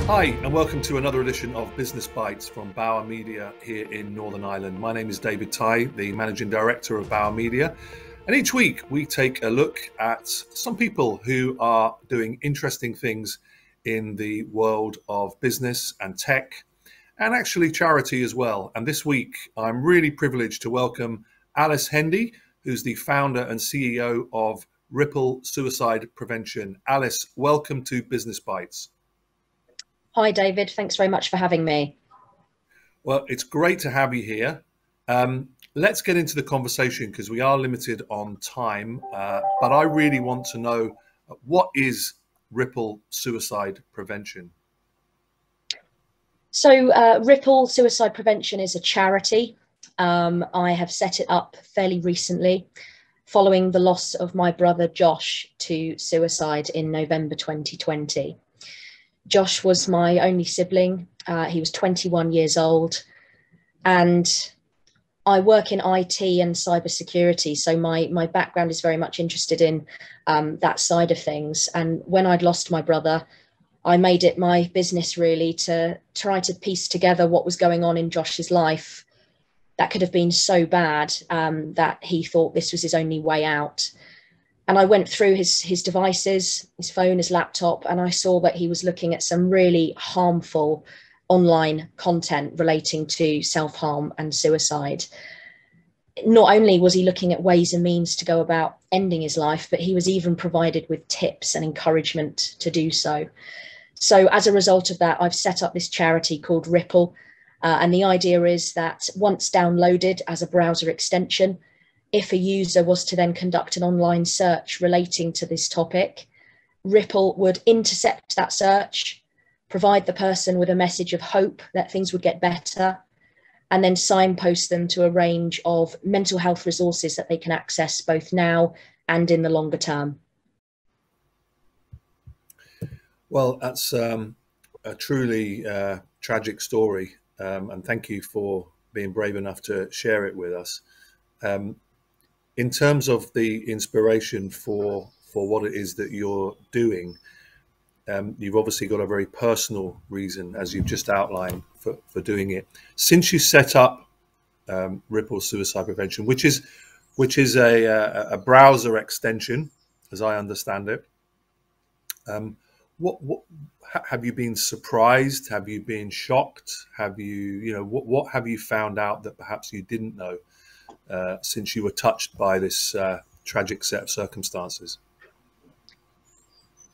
Hi, and welcome to another edition of Business Bites from Bauer Media here in Northern Ireland. My name is David Tighe, the Managing Director of Bauer Media. And each week we take a look at some people who are doing interesting things in the world of business and tech, and actually charity as well. And this week I'm really privileged to welcome Alice Hendy, who's the founder and CEO of Rpple Suicide Prevention. Alice, welcome to Business Bites. Hi, David. Thanks very much for having me. Well, it's great to have you here. Let's get into the conversation because we are limited on time, but I really want to know, what is Rpple Suicide Prevention? So Rpple Suicide Prevention is a charity. I have set it up fairly recently following the loss of my brother Josh to suicide in November 2020. Josh was my only sibling. He was 21 years old, and I work in IT and cybersecurity. So my background is very much interested in that side of things. And when I'd lost my brother, I made it my business really to try to piece together what was going on in Josh's life that could have been so bad that he thought this was his only way out. And I went through his devices, his phone, his laptop, and I saw that he was looking at some really harmful online content relating to self-harm and suicide. Not only was he looking at ways and means to go about ending his life, but he was even provided with tips and encouragement to do so. So as a result of that, I've set up this charity called Rpple. And the idea is that once downloaded as a browser extension, if a user was to then conduct an online search relating to this topic, Rpple would intercept that search, provide the person with a message of hope that things would get better, and then signpost them to a range of mental health resources that they can access both now and in the longer term. Well, that's a truly tragic story, and thank you for being brave enough to share it with us. In terms of the inspiration for what it is that you're doing, you've obviously got a very personal reason, as you've just outlined, for doing it. Since you set up Rpple Suicide Prevention, which is a browser extension, as I understand it, what have you been surprised? Have you been shocked? Have what have you found out that perhaps you didn't know since you were touched by this tragic set of circumstances?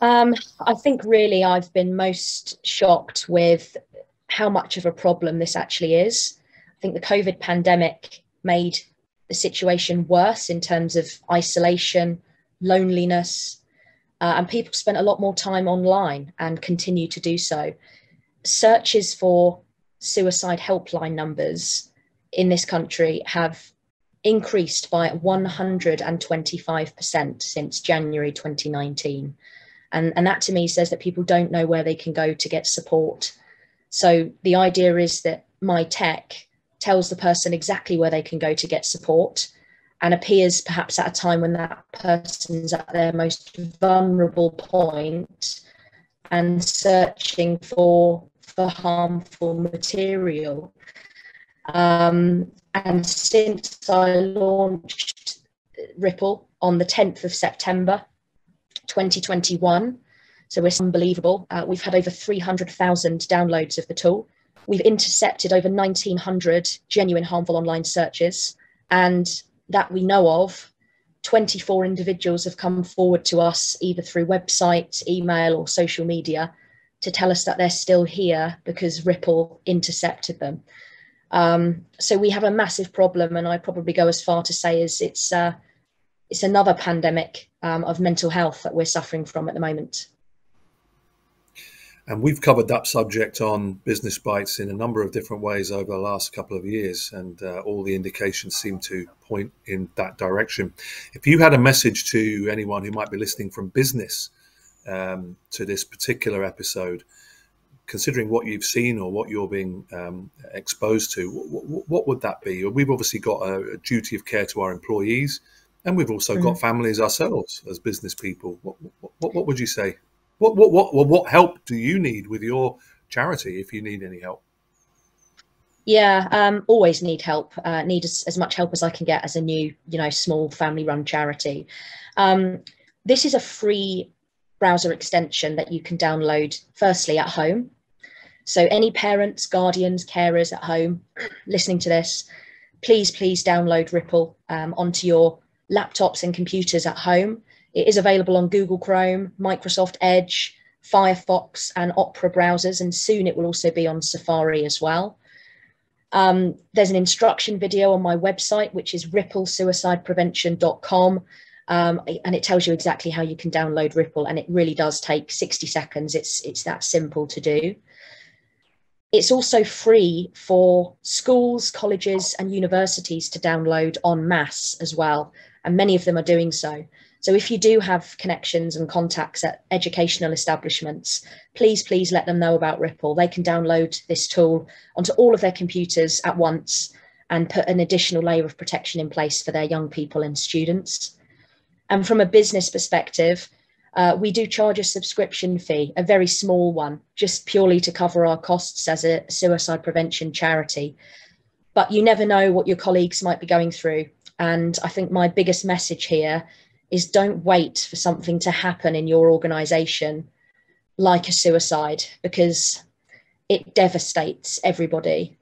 I think really I've been most shocked with how much of a problem this actually is. I think the COVID pandemic made the situation worse in terms of isolation, loneliness, and people spent a lot more time online and continue to do so. Searches for suicide helpline numbers in this country have increased by 125% since January 2019. And that to me says that people don't know where they can go to get support. So the idea is that my tech tells the person exactly where they can go to get support, and appears perhaps at a time when that person's at their most vulnerable point and searching for harmful material. And since I launched Rpple on the 10th of September 2021, so it's unbelievable. We've had over 300,000 downloads of the tool. We've intercepted over 1,900 genuine harmful online searches, and that we know of, 24 individuals have come forward to us either through website, email, or social media to tell us that they're still here because Rpple intercepted them. So we have a massive problem, and I probably go as far to say is it's another pandemic of mental health that we're suffering from at the moment. And we've covered that subject on Business Bites in a number of different ways over the last couple of years, and all the indications seem to point in that direction. If you had a message to anyone who might be listening from business to this particular episode, considering what you've seen or what you're being exposed to, what would that be? We've obviously got a duty of care to our employees, and we've also got families ourselves as business people. What would you say? What help do you need with your charity, if you need any help? Yeah, always need help. Need as much help as I can get as a new, small family-run charity. This is a free browser extension that you can download firstly at home. So any parents, guardians, carers at home listening to this, please download Rpple onto your laptops and computers at home. It is available on Google Chrome, Microsoft Edge, Firefox and Opera browsers, and soon it will also be on Safari as well. There's an instruction video on my website, which is rpplesuicideprevention.com. And it tells you exactly how you can download Rpple, and it really does take 60 seconds. It's that simple to do. It's also free for schools, colleges and universities to download en masse as well, and many of them are doing so. So if you do have connections and contacts at educational establishments, please let them know about Rpple. They can download this tool onto all of their computers at once and put an additional layer of protection in place for their young people and students. And from a business perspective, we do charge a subscription fee, a very small one, just purely to cover our costs as a suicide prevention charity. But you never know what your colleagues might be going through. And I think my biggest message here is don't wait for something to happen in your organisation like a suicide, because it devastates everybody.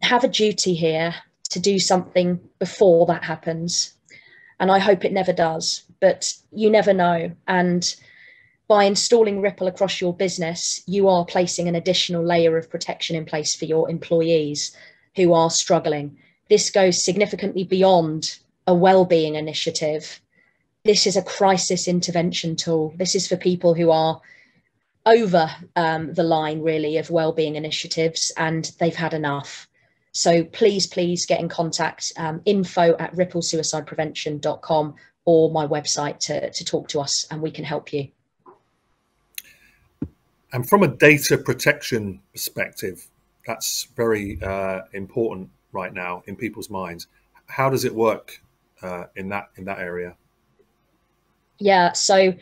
Have a duty here to do something before that happens. And I hope it never does, but you never know. And by installing Rpple across your business, you are placing an additional layer of protection in place for your employees who are struggling. This goes significantly beyond a well-being initiative. This is a crisis intervention tool. This is for people who are over the line, really, of well-being initiatives, and they've had enough. So please get in contact, info@rpplesuicideprevention.com or my website to talk to us, and we can help you. And from a data protection perspective, that's very important right now in people's minds. How does it work in that area? Yeah, so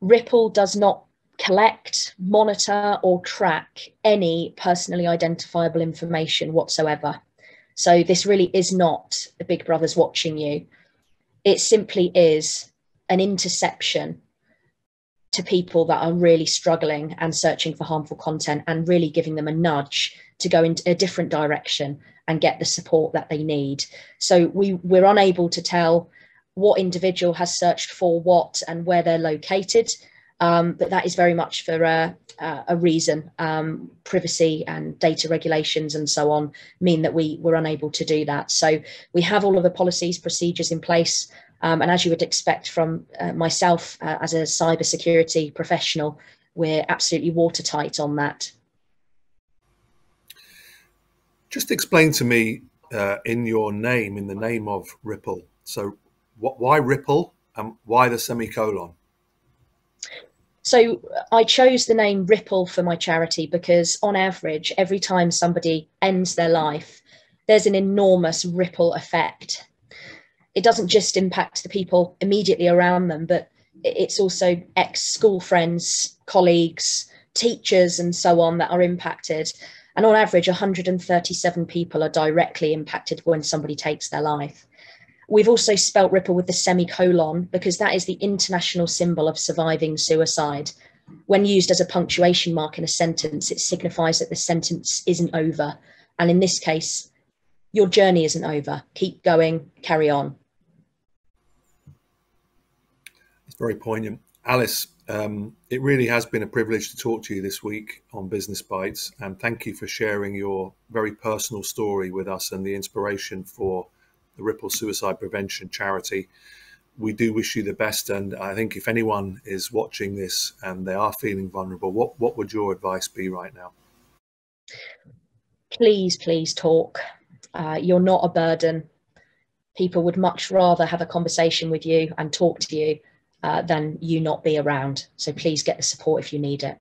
Rpple does not collect, monitor or track any personally identifiable information whatsoever. So this really is not the big brother's watching you. It simply is an interception to people that are really struggling and searching for harmful content, and really giving them a nudge to go into a different direction and get the support that they need. So we're unable to tell what individual has searched for what and where they're located, but that is very much for a reason. Privacy and data regulations and so on mean that we're unable to do that. So we have all of the policies, procedures in place, and as you would expect from myself as a cybersecurity professional, we're absolutely watertight on that. Just explain to me in the name of Rpple. So why Rpple and why the semicolon? So I chose the name Rpple for my charity because on average, every time somebody ends their life, there's an enormous ripple effect. It doesn't just impact the people immediately around them, but it's also ex-school friends, colleagues, teachers, and so on that are impacted. And on average, 137 people are directly impacted when somebody takes their life. We've also spelt Rpple with the semicolon because that is the international symbol of surviving suicide. When used as a punctuation mark in a sentence, it signifies that the sentence isn't over. And in this case, your journey isn't over. Keep going, carry on. It's very poignant. Alice, it really has been a privilege to talk to you this week on Business Bites, and thank you for sharing your very personal story with us and the inspiration for the Rpple Suicide Prevention charity. We do wish you the best, and I think if anyone is watching this and they are feeling vulnerable, what would your advice be right now? Please talk. You're not a burden. People would much rather have a conversation with you and talk to you than you not be around. So please get the support if you need it.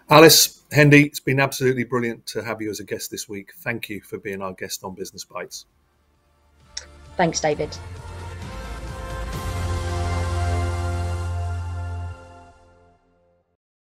Alice, Hendy, it's been absolutely brilliant to have you as a guest this week. Thank you for being our guest on Business Bites. Thanks, David.